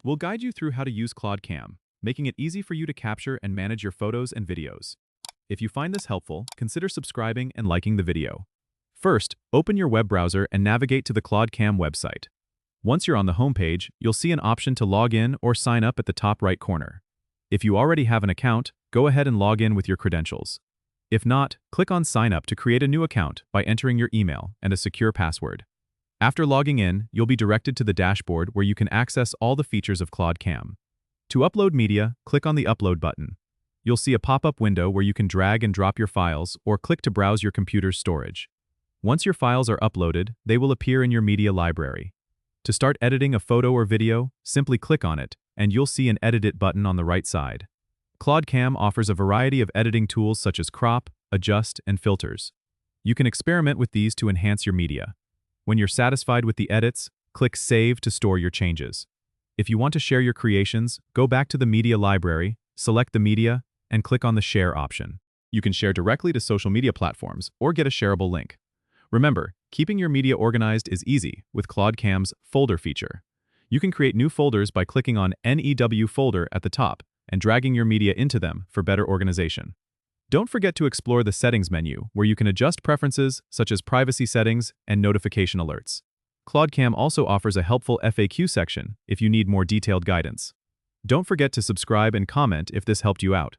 We'll guide you through how to use Claude Cam, making it easy for you to capture and manage your photos and videos. If you find this helpful, consider subscribing and liking the video. First, open your web browser and navigate to the Claude Cam website. Once you're on the homepage, you'll see an option to log in or sign up at the top right corner. If you already have an account, go ahead and log in with your credentials. If not, click on Sign Up to create a new account by entering your email and a secure password. After logging in, you'll be directed to the dashboard where you can access all the features of Claude Cam. To upload media, click on the Upload button. You'll see a pop-up window where you can drag and drop your files or click to browse your computer's storage. Once your files are uploaded, they will appear in your media library. To start editing a photo or video, simply click on it, and you'll see an Edit It button on the right side. Claude Cam offers a variety of editing tools such as crop, adjust, and filters. You can experiment with these to enhance your media. When you're satisfied with the edits, click Save to store your changes. If you want to share your creations, go back to the media library, select the media, and click on the Share option. You can share directly to social media platforms or get a shareable link. Remember, keeping your media organized is easy with Claude Cam's Folder feature. You can create new folders by clicking on NEW Folder at the top and dragging your media into them for better organization. Don't forget to explore the Settings menu, where you can adjust preferences such as privacy settings and notification alerts. Claude Cam also offers a helpful FAQ section if you need more detailed guidance. Don't forget to subscribe and comment if this helped you out.